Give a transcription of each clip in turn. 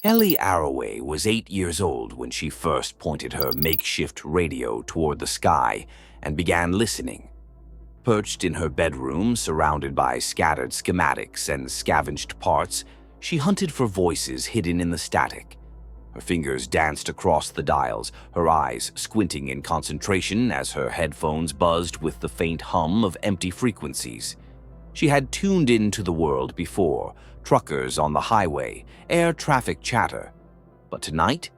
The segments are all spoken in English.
Ellie Arroway was 8 years old when she first pointed her makeshift radio toward the sky and began listening. Perched in her bedroom, surrounded by scattered schematics and scavenged parts, she hunted for voices hidden in the static. Her fingers danced across the dials, her eyes squinting in concentration as her headphones buzzed with the faint hum of empty frequencies. She had tuned into the world before, truckers on the highway, air traffic chatter. But tonight,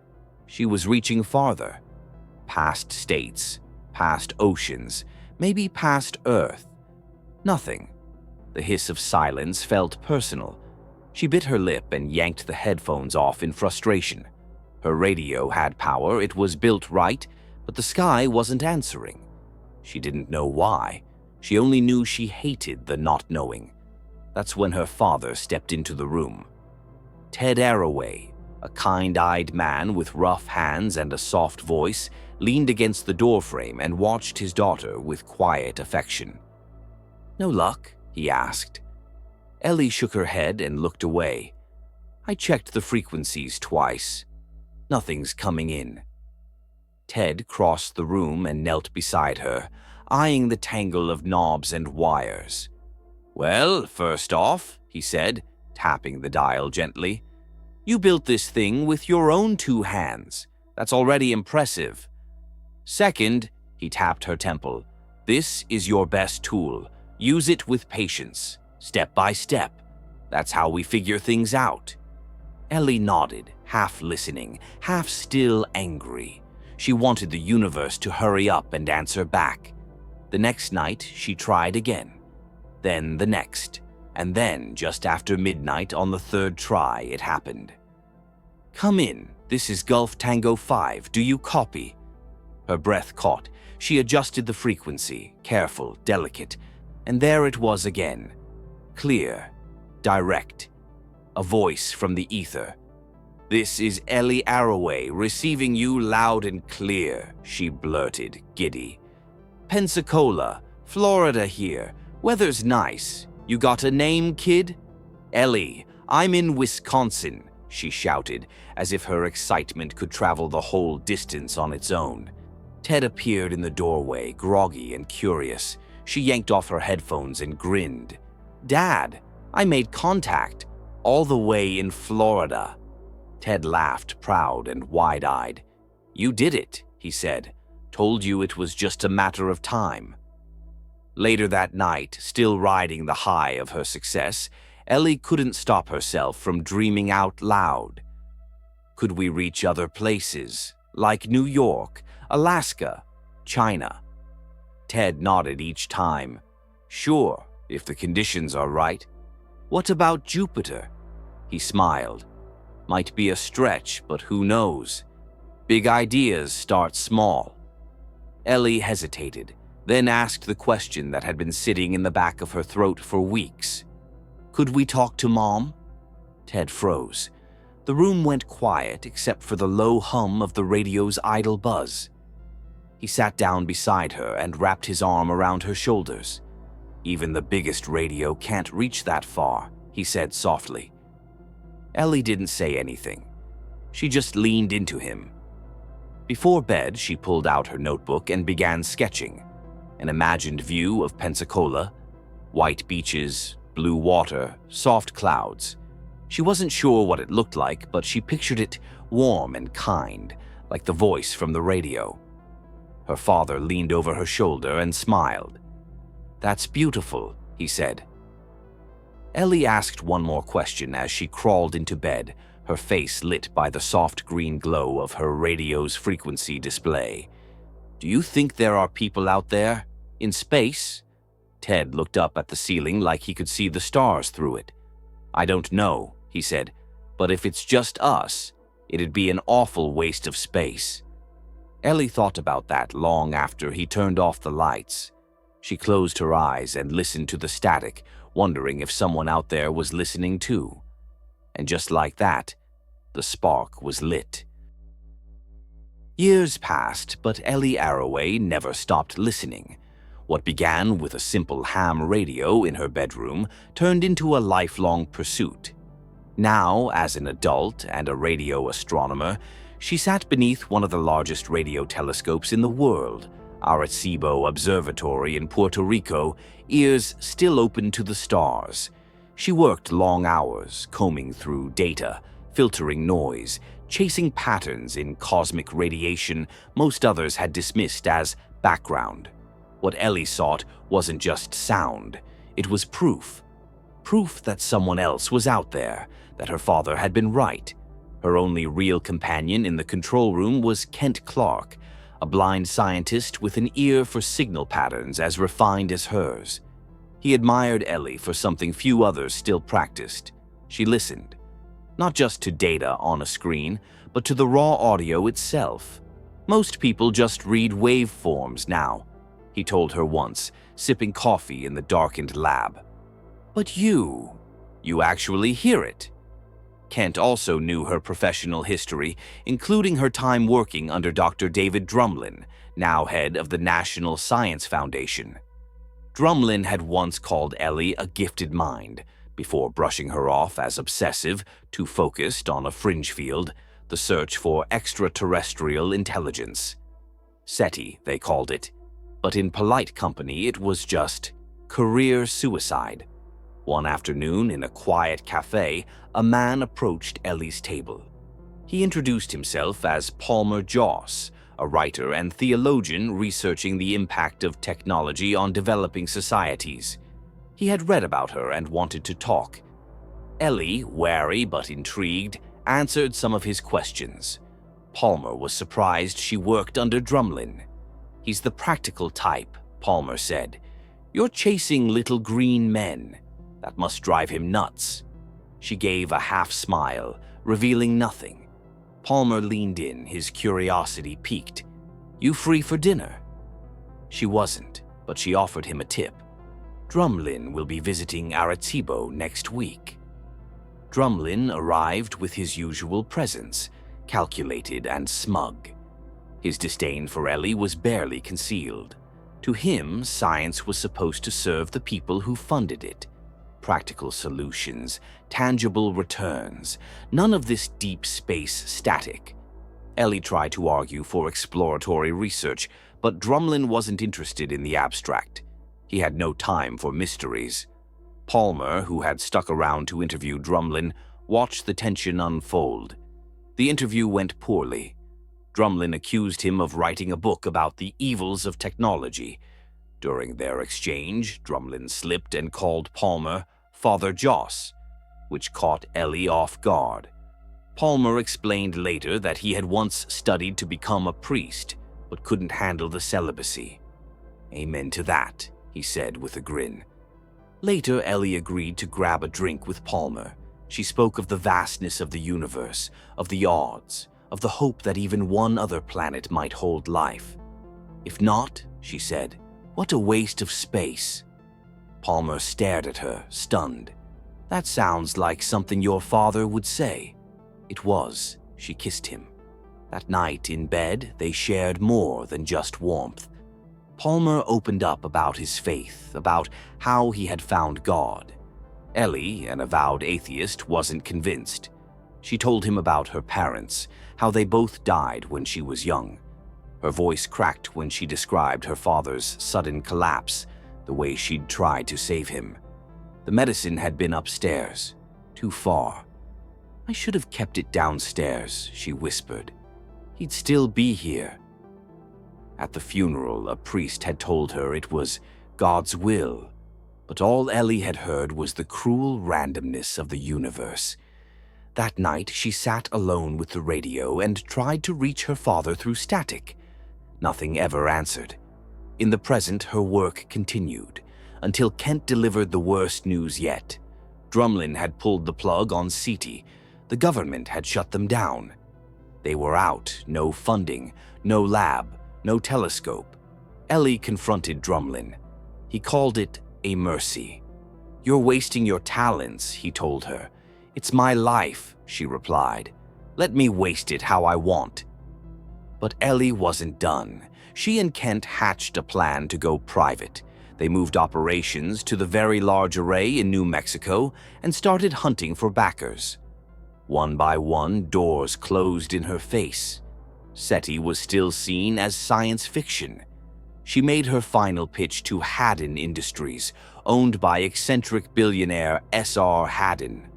she was reaching farther. Past states, past oceans, maybe past Earth. Nothing. The hiss of silence felt personal. She bit her lip and yanked the headphones off in frustration. Her radio had power, it was built right, but the sky wasn't answering. She didn't know why. She only knew she hated the not knowing. That's when her father stepped into the room. Ted Arroway, a kind-eyed man with rough hands and a soft voice, leaned against the doorframe and watched his daughter with quiet affection. "No luck?" he asked. Ellie shook her head and looked away. "I checked the frequencies twice. Nothing's coming in." Ted crossed the room and knelt beside her, eyeing the tangle of knobs and wires. "Well, first off," he said, tapping the dial gently, "you built this thing with your own 2 hands. That's already impressive. Second," he tapped her temple, "this is your best tool. Use it with patience, step by step. That's how we figure things out." Ellie nodded, half listening, half still angry. She wanted the universe to hurry up and answer back. The next night, she tried again. Then the next, and then just after midnight on the 3rd try, it happened. "Come in. This is Gulf Tango 5. Do you copy?" Her breath caught. She adjusted the frequency, careful, delicate, and there it was again. Clear, direct. A voice from the ether. "This is Ellie Arroway receiving you loud and clear," she blurted, giddy. "Pensacola, Florida here. Weather's nice. You got a name, kid?" "Ellie, I'm in Wisconsin," she shouted, as if her excitement could travel the whole distance on its own. Ted appeared in the doorway, groggy and curious. She yanked off her headphones and grinned. "Dad, I made contact, all the way in Florida." Ted laughed, proud and wide-eyed. "You did it," he said. "Told you it was just a matter of time." Later that night, still riding the high of her success, Ellie couldn't stop herself from dreaming out loud. Could we reach other places, like New York, Alaska, China? Ted nodded each time. "Sure, if the conditions are right." "What about Jupiter?" He smiled. "Might be a stretch, but who knows? Big ideas start small." Ellie hesitated, then asked the question that had been sitting in the back of her throat for weeks. "Could we talk to Mom?" Ted froze. The room went quiet except for the low hum of the radio's idle buzz. He sat down beside her and wrapped his arm around her shoulders. "Even the biggest radio can't reach that far," he said softly. Ellie didn't say anything. She just leaned into him. Before bed, she pulled out her notebook and began sketching. An imagined view of Pensacola, white beaches, blue water, soft clouds. She wasn't sure what it looked like, but she pictured it warm and kind, like the voice from the radio. Her father leaned over her shoulder and smiled. "That's beautiful," he said. Ellie asked one more question as she crawled into bed, her face lit by the soft green glow of her radio's frequency display. "Do you think there are people out there? In space?" Ted looked up at the ceiling like he could see the stars through it. "I don't know," he said, "but if it's just us, it'd be an awful waste of space." Ellie thought about that long after he turned off the lights. She closed her eyes and listened to the static, wondering if someone out there was listening too. And just like that, the spark was lit. Years passed, but Ellie Arroway never stopped listening. What began with a simple ham radio in her bedroom turned into a lifelong pursuit. Now, as an adult and a radio astronomer, she sat beneath one of the largest radio telescopes in the world, Arecibo Observatory in Puerto Rico, ears still open to the stars. She worked long hours, combing through data, filtering noise, chasing patterns in cosmic radiation most others had dismissed as background. What Ellie sought wasn't just sound, it was proof. Proof that someone else was out there, that her father had been right. Her only real companion in the control room was Kent Clark, a blind scientist with an ear for signal patterns as refined as hers. He admired Ellie for something few others still practiced. She listened, not just to data on a screen, but to the raw audio itself. Most people just read waveforms now, he told her once, sipping coffee in the darkened lab. But you actually hear it. Kent also knew her professional history, including her time working under Dr. David Drumlin, now head of the National Science Foundation. Drumlin had once called Ellie a gifted mind, before brushing her off as obsessive, too focused on a fringe field, the search for extraterrestrial intelligence. SETI, they called it, but in polite company it was just career suicide. One afternoon in a quiet cafe, a man approached Ellie's table. He introduced himself as Palmer Joss, a writer and theologian researching the impact of technology on developing societies. He had read about her and wanted to talk. Ellie, wary but intrigued, answered some of his questions. Palmer was surprised she worked under Drumlin. "He's the practical type," Palmer said. "You're chasing little green men. That must drive him nuts." She gave a half smile, revealing nothing. Palmer leaned in, his curiosity piqued. "You free for dinner?" She wasn't, but she offered him a tip. "Drumlin will be visiting Arecibo next week." Drumlin arrived with his usual presence, calculated and smug. His disdain for Ellie was barely concealed. To him, science was supposed to serve the people who funded it. Practical solutions, tangible returns, none of this deep space static. Ellie tried to argue for exploratory research, but Drumlin wasn't interested in the abstract. He had no time for mysteries. Palmer, who had stuck around to interview Drumlin, watched the tension unfold. The interview went poorly. Drumlin accused him of writing a book about the evils of technology. During their exchange, Drumlin slipped and called Palmer Father Joss, which caught Ellie off guard. Palmer explained later that he had once studied to become a priest, but couldn't handle the celibacy. "Amen to that," he said with a grin. Later, Ellie agreed to grab a drink with Palmer. She spoke of the vastness of the universe, of the odds, of the hope that even one other planet might hold life. "If not," she said, "what a waste of space." Palmer stared at her, stunned. "That sounds like something your father would say." It was. She kissed him. That night in bed, they shared more than just warmth. Palmer opened up about his faith, about how he had found God. Ellie, an avowed atheist, wasn't convinced. She told him about her parents, how they both died when she was young. Her voice cracked when she described her father's sudden collapse, the way she'd tried to save him. The medicine had been upstairs, too far. "I should have kept it downstairs," she whispered. "He'd still be here." At the funeral, a priest had told her it was God's will, but all Ellie had heard was the cruel randomness of the universe. That night, she sat alone with the radio and tried to reach her father through static. Nothing ever answered. In the present, her work continued, until Kent delivered the worst news yet. Drumlin had pulled the plug on SETI. The government had shut them down. They were out, no funding, no lab, no telescope. Ellie confronted Drumlin. He called it a mercy. "You're wasting your talents," he told her. "It's my life," she replied. "Let me waste it how I want." But Ellie wasn't done. She and Kent hatched a plan to go private. They moved operations to the Very Large Array in New Mexico and started hunting for backers. One by one, doors closed in her face. SETI was still seen as science fiction. She made her final pitch to Haddon Industries, owned by eccentric billionaire S.R. Haddon.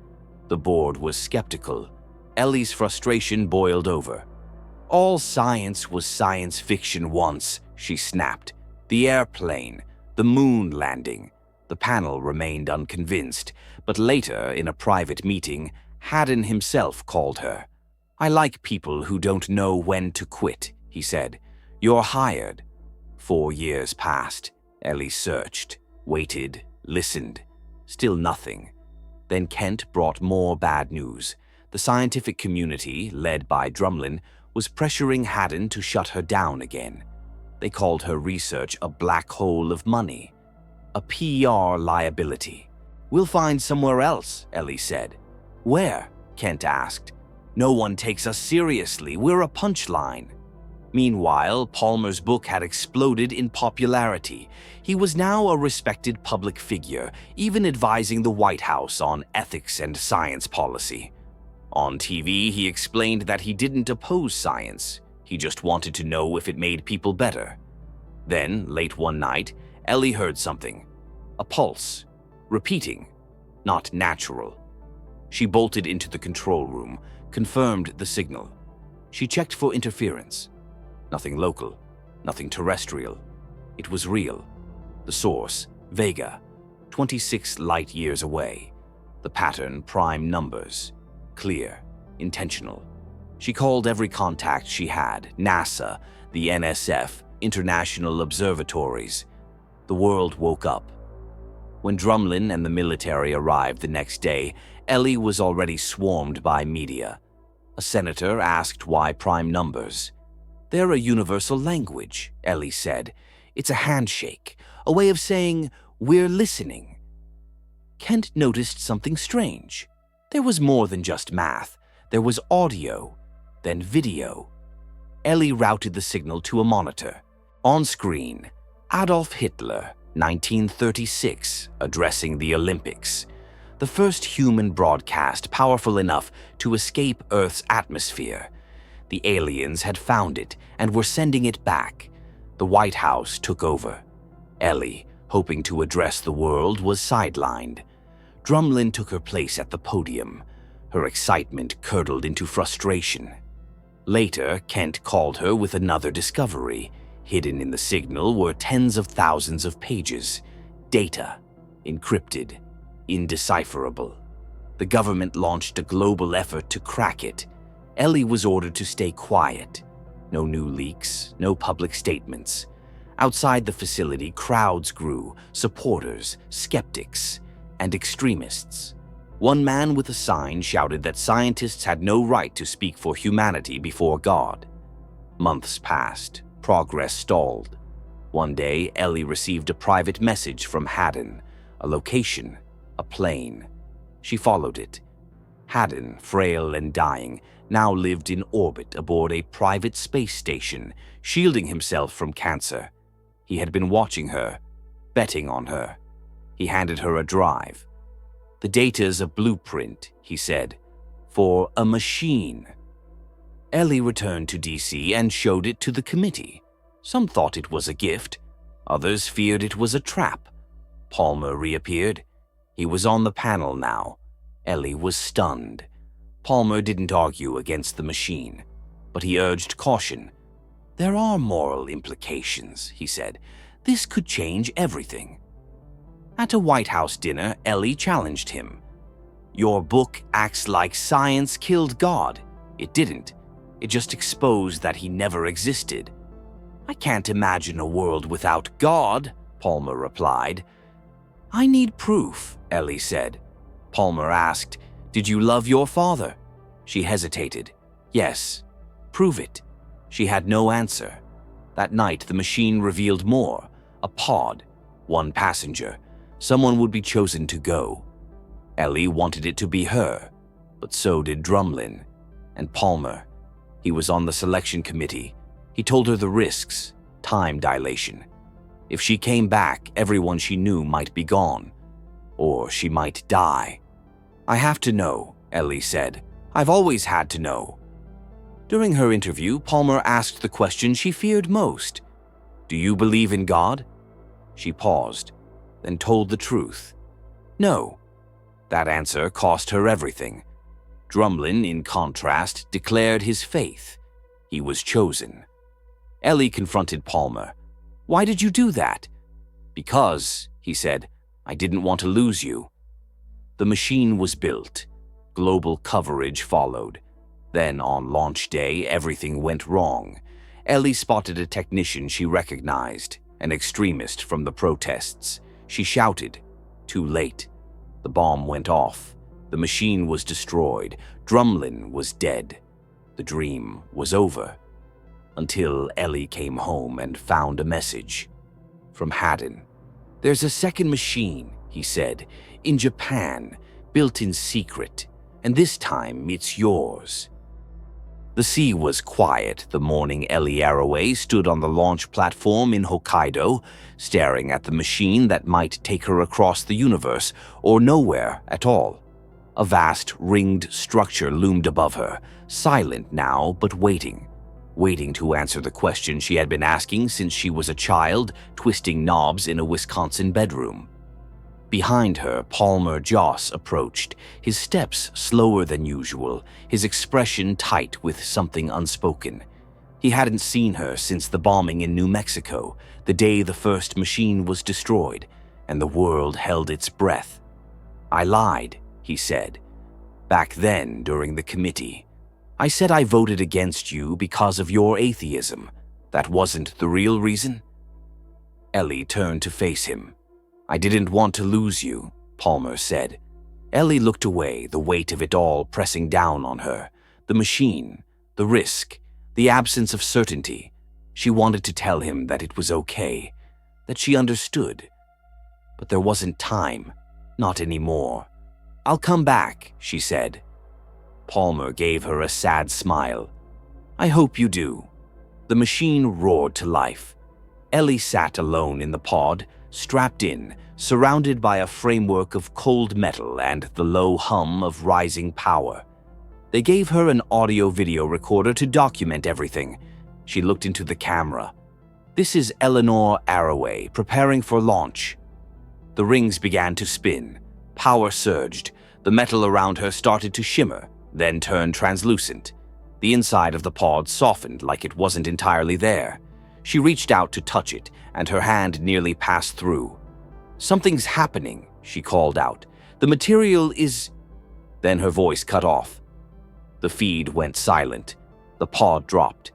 The board was skeptical. Ellie's frustration boiled over. All science was science fiction once, she snapped. The airplane, the moon landing. The panel remained unconvinced, but later, in a private meeting, Haddon himself called her. "I like people who don't know when to quit," he said. "You're hired." 4 years passed. Ellie searched, waited, listened. Still nothing. Then Kent brought more bad news. The scientific community, led by Drumlin, was pressuring Haddon to shut her down again. They called her research a black hole of money, a PR liability. "We'll find somewhere else," Ellie said. "Where?" Kent asked. "No one takes us seriously. We're a punchline." Meanwhile, Palmer's book had exploded in popularity. He was now a respected public figure, even advising the White House on ethics and science policy. On TV, he explained that he didn't oppose science. He just wanted to know if it made people better. Then, late one night, Ellie heard something. A pulse. Repeating. Not natural. She bolted into the control room, confirmed the signal. She checked for interference. Nothing local, nothing terrestrial. It was real. The source, Vega, 26 light years away. The pattern, prime numbers. Clear, intentional. She called every contact she had, NASA, the NSF, international observatories. The world woke up. When Drumlin and the military arrived the next day, Ellie was already swarmed by media. A senator asked why prime numbers. "They're a universal language," Ellie said. "It's a handshake, a way of saying, we're listening." Kent noticed something strange. There was more than just math. There was audio, then video. Ellie routed the signal to a monitor. On screen, Adolf Hitler, 1936, addressing the Olympics. The first human broadcast powerful enough to escape Earth's atmosphere. The aliens had found it and were sending it back. The White House took over. Ellie, hoping to address the world, was sidelined. Drumlin took her place at the podium. Her excitement curdled into frustration. Later, Kent called her with another discovery. Hidden in the signal were tens of thousands of pages. Data. Encrypted. Indecipherable. The government launched a global effort to crack it. Ellie was ordered to stay quiet. No new leaks, no public statements. Outside the facility, crowds grew, supporters, skeptics, and extremists. One man with a sign shouted that scientists had no right to speak for humanity before God. Months passed. Progress stalled. One day, Ellie received a private message from Haddon, a location, a plane. She followed it. Haddon, frail and dying, now lived in orbit aboard a private space station, shielding himself from cancer. He had been watching her, betting on her. He handed her a drive. "The data's a blueprint," he said, "for a machine." Ellie returned to DC and showed it to the committee. Some thought it was a gift. Others feared it was a trap. Palmer reappeared. He was on the panel now. Ellie was stunned. Palmer didn't argue against the machine, but he urged caution. "There are moral implications," he said. "This could change everything." At a White House dinner, Ellie challenged him. "Your book acts like science killed God." It didn't. It just exposed that he never existed. "I can't imagine a world without God," Palmer replied. "I need proof," Ellie said. Palmer asked, "Did you love your father?" She hesitated. "Yes." "Prove it." She had no answer. That night, the machine revealed more. A pod. One passenger. Someone would be chosen to go. Ellie wanted it to be her, but so did Drumlin. And Palmer. He was on the selection committee. He told her the risks, time dilation. If she came back, everyone she knew might be gone. Or she might die. "I have to know," Ellie said. I've always had to know." During her interview, Palmer asked the question she feared most. "Do you believe in God?" She paused, then told the truth. No. That answer cost her everything. Drumlin, in contrast, declared his faith. He was chosen. Ellie confronted Palmer. "Why did you do that?" "Because," he said, "I didn't want to lose you." The machine was built. Global coverage followed. Then, on launch day, everything went wrong. Ellie spotted a technician she recognized, an extremist from the protests. She shouted. Too late. The bomb went off. The machine was destroyed. Drumlin was dead. The dream was over. Until Ellie came home and found a message. From Haddon. "There's a second machine," he said, "in Japan, built in secret, and this time it's yours." The sea was quiet the morning Ellie Arroway stood on the launch platform in Hokkaido, staring at the machine that might take her across the universe or nowhere at all. A vast, ringed structure loomed above her, silent now but waiting to answer the question she had been asking since she was a child, twisting knobs in a Wisconsin bedroom. Behind her, Palmer Joss approached, his steps slower than usual, his expression tight with something unspoken. He hadn't seen her since the bombing in New Mexico, the day the first machine was destroyed, and the world held its breath. "I lied," he said. "Back then, during the committee. I said I voted against you because of your atheism. That wasn't the real reason?" Ellie turned to face him. "I didn't want to lose you," Palmer said. Ellie looked away, the weight of it all pressing down on her. The machine, the risk, the absence of certainty. She wanted to tell him that it was okay, that she understood. But there wasn't time, not anymore. "I'll come back," she said. Palmer gave her a sad smile. "I hope you do." The machine roared to life. Ellie sat alone in the pod, strapped in, surrounded by a framework of cold metal and the low hum of rising power. They gave her an audio-video recorder to document everything. She looked into the camera. "This is Eleanor Arroway, preparing for launch." The rings began to spin. Power surged. The metal around her started to shimmer, then turned translucent. The inside of the pod softened like it wasn't entirely there. She reached out to touch it, and her hand nearly passed through. "Something's happening," she called out. "The material is—" Then her voice cut off. The feed went silent. The pod dropped.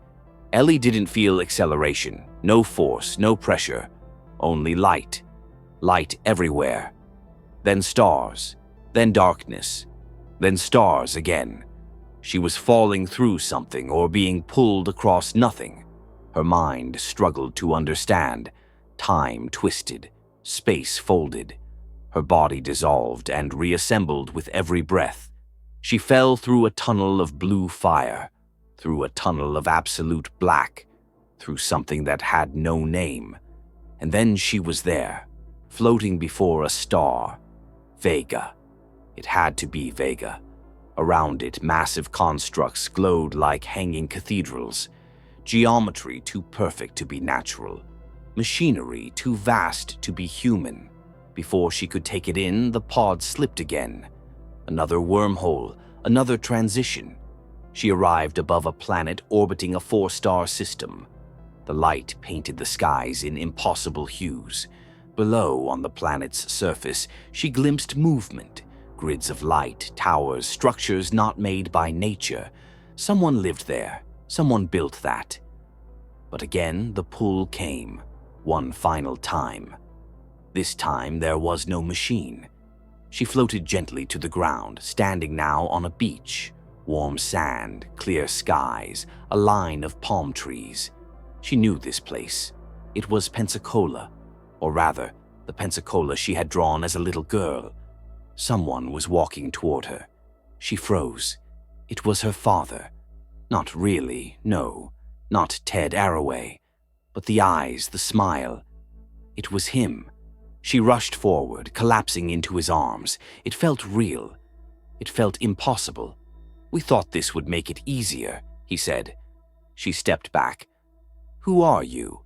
Ellie didn't feel acceleration, no force, no pressure, only light. Light everywhere. Then stars, then darkness, then stars again. She was falling through something or being pulled across nothing. Her mind struggled to understand. Time twisted, space folded. Her body dissolved and reassembled with every breath. She fell through a tunnel of blue fire, through a tunnel of absolute black, through something that had no name. And then she was there, floating before a star. Vega. It had to be Vega. Around it, massive constructs glowed like hanging cathedrals. Geometry too perfect to be natural. Machinery too vast to be human. Before she could take it in, the pod slipped again. Another wormhole, another transition. She arrived above a planet orbiting a 4-star system. The light painted the skies in impossible hues. Below, on the planet's surface, she glimpsed movement. Grids of light, towers, structures not made by nature. Someone lived there. Someone built that. But again, the pull came. One final time. This time, there was no machine. She floated gently to the ground, standing now on a beach. Warm sand, clear skies, a line of palm trees. She knew this place. It was Pensacola, or rather, the Pensacola she had drawn as a little girl. Someone was walking toward her. She froze. It was her father. Not really, no, not Ted Arroway. But the eyes, the smile. It was him. She rushed forward, collapsing into his arms. It felt real. It felt impossible. "We thought this would make it easier," he said. She stepped back. "Who are you?"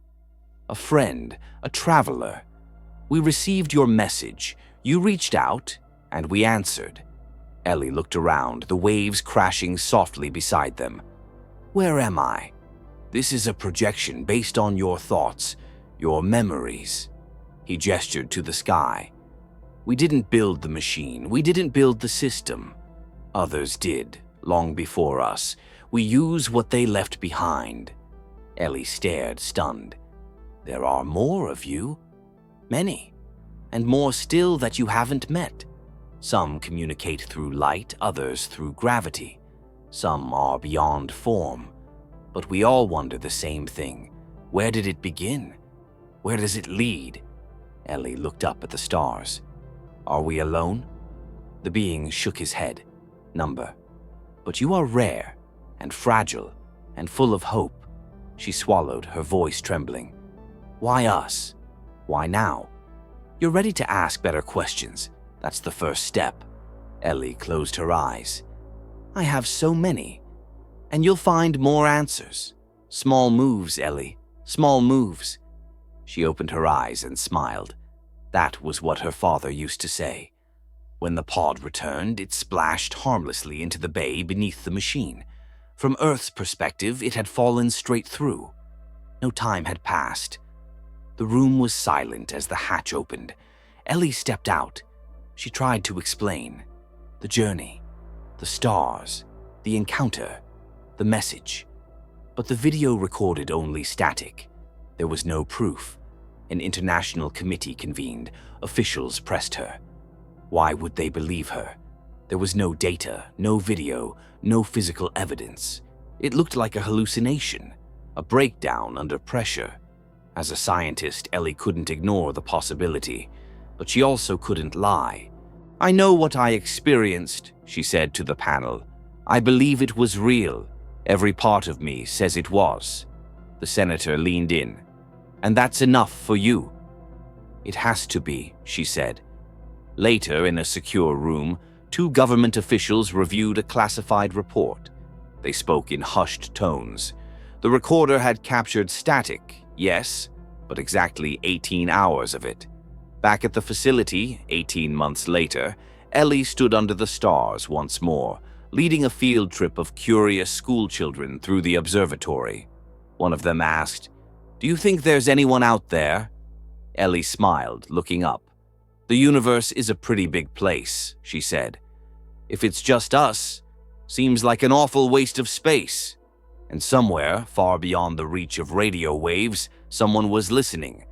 "A friend, a traveler. We received your message. You reached out, and we answered." Ellie looked around, the waves crashing softly beside them. "Where am I?" "This is a projection based on your thoughts, your memories." He gestured to the sky. "We didn't build the machine. We didn't build the system. Others did, long before us. We use what they left behind." Ellie stared, stunned. "There are more of you. Many. And more still that you haven't met. Some communicate through light, others through gravity. Some are beyond form. But we all wonder the same thing. Where did it begin? Where does it lead?" Ellie looked up at the stars. "Are we alone?" The being shook his head. "Number. But you are rare, and fragile, and full of hope." She swallowed, her voice trembling. "Why us? Why now?" "You're ready to ask better questions. That's the first step." Ellie closed her eyes. "I have so many. And you'll find more answers. Small moves, Ellie. Small moves." She opened her eyes and smiled. That was what her father used to say. When the pod returned, it splashed harmlessly into the bay beneath the machine. From Earth's perspective, it had fallen straight through. No time had passed. The room was silent as the hatch opened. Ellie stepped out. She tried to explain. The journey, the stars, the encounter, the message. But the video recorded only static. There was no proof. An international committee convened. Officials pressed her. Why would they believe her? There was no data, no video, no physical evidence. It looked like a hallucination, a breakdown under pressure. As a scientist, Ellie couldn't ignore the possibility, but she also couldn't lie. "I know what I experienced," she said to the panel. "I believe it was real. Every part of me says it was." The senator leaned in. "And that's enough for you." "It has to be," she said. Later, in a secure room, 2 government officials reviewed a classified report. They spoke in hushed tones. The recorder had captured static, yes, but exactly 18 hours of it. Back at the facility, 18 months later, Ellie stood under the stars once more, leading a field trip of curious schoolchildren through the observatory. One of them asked, "Do you think there's anyone out there?" Ellie smiled, looking up. "The universe is a pretty big place," she said. "If it's just us, seems like an awful waste of space." And somewhere, far beyond the reach of radio waves, someone was listening,